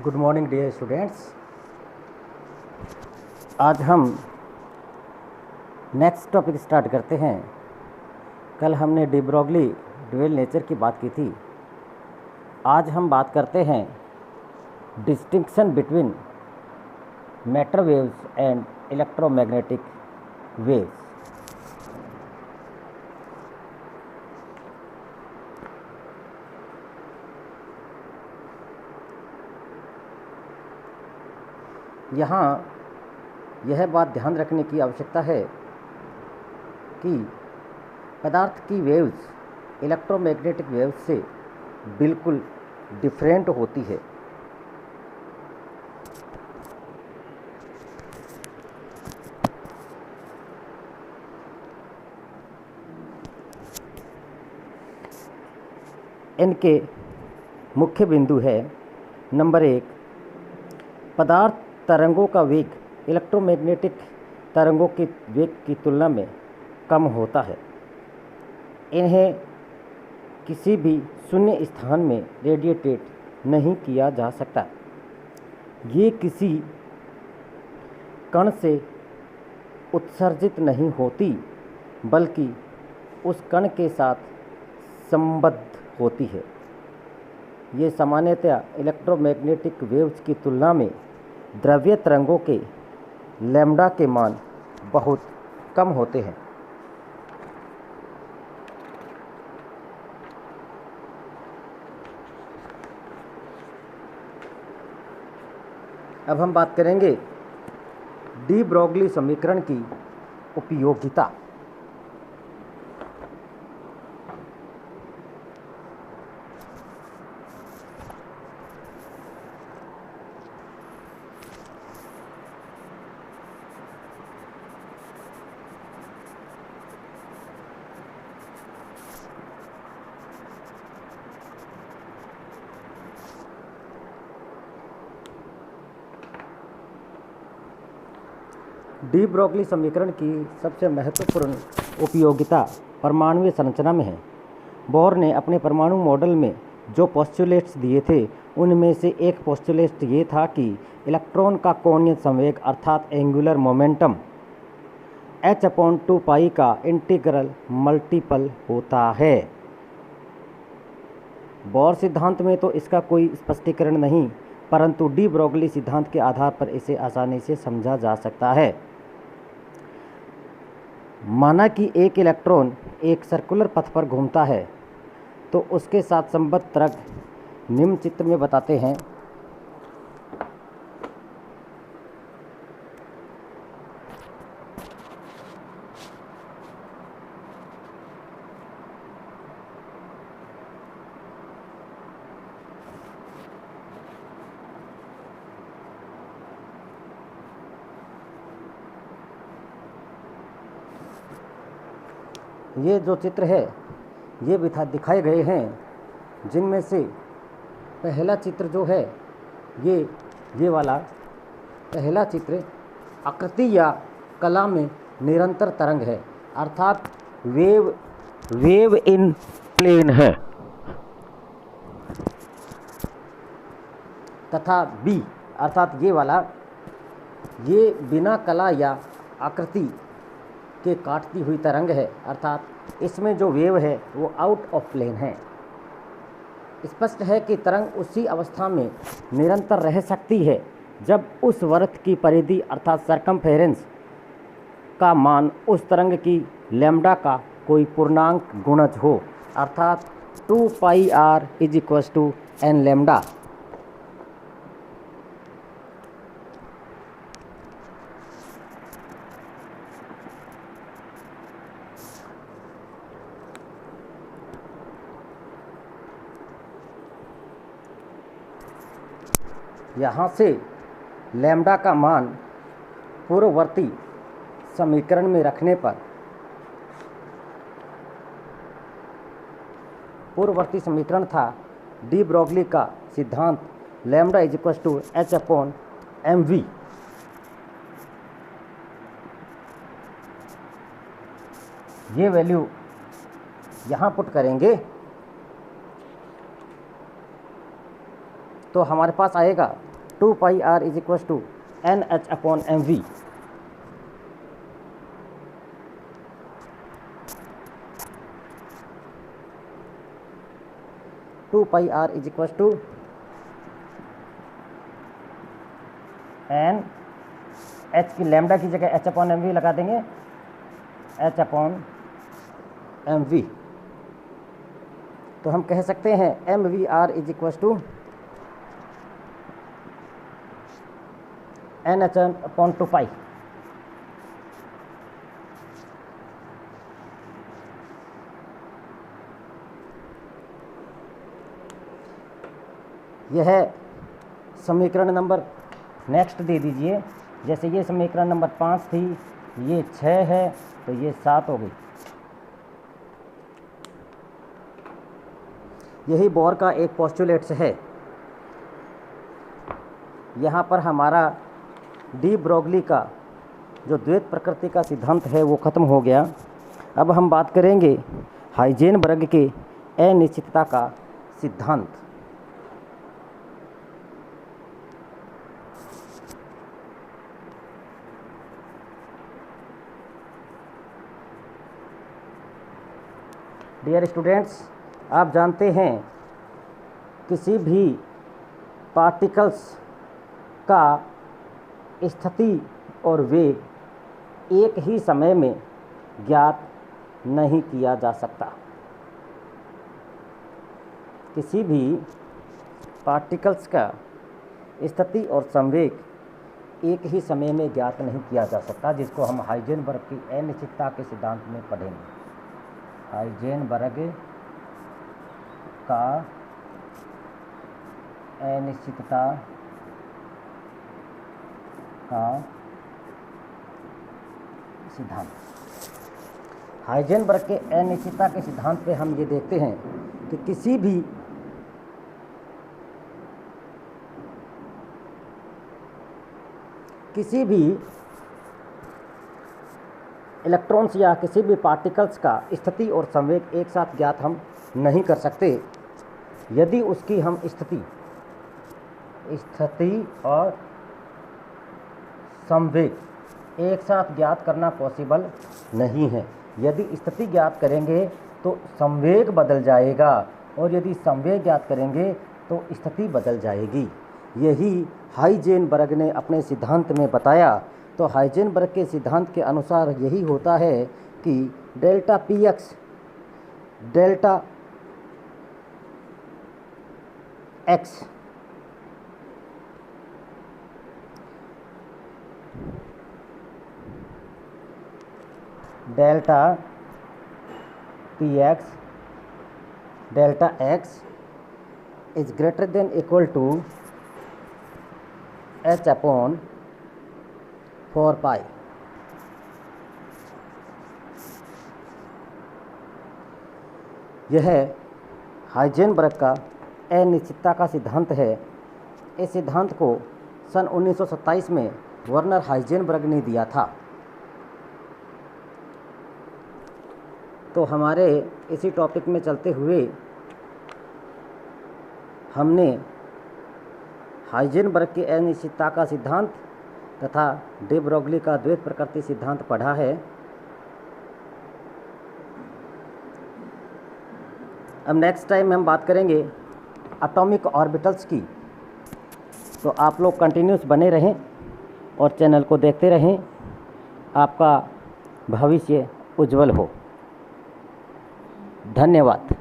Good morning dear students. आज हम next topic start करते हैं। कल हमने डी ब्रोगली ड्यूअल नेचर की बात की थी। आज हम बात करते हैं distinction between matter waves and electromagnetic waves. यहाँ यह बात ध्यान रखने की आवश्यकता है कि पदार्थ की वेव्स इलेक्ट्रोमैग्नेटिक वेव्स से बिल्कुल डिफरेंट होती है। इनके मुख्य बिंदु है, नंबर 1, पदार्थ तरंगों का वेग इलेक्ट्रोमैग्नेटिक तरंगों के वेग की तुलना में कम होता है। इन्हें किसी भी शून्य स्थान में रेडिएटेड नहीं किया जा सकता। ये किसी कण से उत्सर्जित नहीं होती, बल्कि उस कण के साथ संबद्ध होती है। ये सामान्यतया इलेक्ट्रोमैग्नेटिक वेव्स की तुलना में द्रव्य तरंगों के लैम्ब्डा के मान बहुत कम होते हैं। अब हम बात करेंगे डी ब्रोगली समीकरण की उपयोगिता। डी ब्रोगली समीकरण की सबसे महत्वपूर्ण उपयोगिता परमाणुीय संरचना में है। बोर ने अपने परमाणु मॉडल में जो पोस्टुलेट्स दिए थे, उनमें से एक पोस्टुलेट ये था कि इलेक्ट्रॉन का कोणीय संवेग अर्थात एंगुलर मोमेंटम h/2 पाई का इंटीग्रल मल्टीपल होता है। बोर सिद्धांत में तो इसका कोई स्पष्टीकरण नहीं, परंतु डी ब्रोगली सिद्धांत के आधार पर इसे आसानी से समझा जा सकता है। माना कि एक इलेक्ट्रॉन एक सर्कुलर पथ पर घूमता है, तो उसके साथ संबद्ध तरंग निम्न चित्र में बताते हैं। ये जो चित्र है, ये दिखाए गए हैं, जिनमें से पहला चित्र जो है ये वाला पहला चित्र आकृति या कला में निरंतर तरंग है, अर्थात वेव इन प्लेन है। तथा बी अर्थात ये वाला, ये बिना कला या आकृति के काटती हुई तरंग है, अर्थात इसमें जो वेव है वो आउट ऑफ प्लेन है। स्पष्ट है कि तरंग उसी अवस्था में निरंतर रह सकती है जब उस वृत्त की परिधि अर्थात सर्कमफेरेंस का मान उस तरंग की लैम्ब्डा का कोई पूर्णांक गुणज हो, अर्थात 2 पाई r = n लैम्ब्डा। यहाँ से लैम्ब्डा का मान पूर्ववर्ती समीकरण में रखने पर, पूर्ववर्ती समीकरण था डी ब्रोगली का सिद्धांत लैम्ब्डा = h/mv। ये वैल्यू यहाँ पुट करेंगे तो हमारे पास आएगा 2 pi r is equal to NH upon mv। Two pi r is equal to N H की लैम्डा की जगह एच अपॉन एम वी लगा देंगे, एच अपॉन एम वी। तो हम कह सकते हैं M V R is equal to N H upon 2 pi. यह समीकरण नंबर नेक्स्ट दे दीजिए। जैसे ये समीकरण नंबर 5 थी, ये 6 है, तो ये 7 हो गई। यही बोर का एक पोस्टुलेट्स है। यहाँ पर हमारा डी ब्रोगली का जो द्वैत प्रकृति का सिद्धांत है वो ख़त्म हो गया। अब हम बात करेंगे हाइजेनबर्ग के अनिश्चितता का सिद्धांत। डियर स्टूडेंट्स, आप जानते हैं किसी भी पार्टिकल्स का स्थिति और वेग एक ही समय में ज्ञात नहीं किया जा सकता। किसी भी पार्टिकल्स का स्थिति और संवेग एक ही समय में ज्ञात नहीं किया जा सकता, जिसको हम हाइजेनबर्ग की अनिश्चितता के सिद्धांत में पढ़ेंगे। हाइजेनबर्ग का अनिश्चितता का सिद्धांत। हाइजेनबर्ग के अनिश्चितता के सिद्धांत पे हम ये देखते हैं कि किसी भी इलेक्ट्रॉन्स या किसी भी पार्टिकल्स का स्थिति और संवेग एक साथ ज्ञात हम नहीं कर सकते। यदि उसकी हम स्थिति और संवेग एक साथ ज्ञात करना पॉसिबल नहीं है। यदि स्थिति ज्ञात करेंगे तो संवेग बदल जाएगा, और यदि संवेग ज्ञात करेंगे तो स्थिति बदल जाएगी। यही हाइजेनबर्ग ने अपने सिद्धांत में बताया। तो हाइजेनबर्ग के सिद्धांत के अनुसार यही होता है कि delta P X delta X delta P X delta X is greater than equal to H upon 4 pi. यह हाइजेनबर्ग का अनिश्चितता का सिद्धांत है। इस सिद्धांत को सन 1927 में वर्नर हाइजेनबर्ग ने दिया था। तो हमारे इसी टॉपिक में चलते हुए हमने हाइजेनबर्ग के अनिश्चितता का सिद्धांत तथा डी ब्रोगली का द्वैत प्रकृति सिद्धांत पढ़ा है। अब नेक्स्ट टाइम हम बात करेंगे एटॉमिक ऑर्बिटल्स की। तो आप लोग कंटिन्यूस बने रहें और चैनल को देखते रहें। आपका भविष्य उज्जवल हो। धन्यवाद।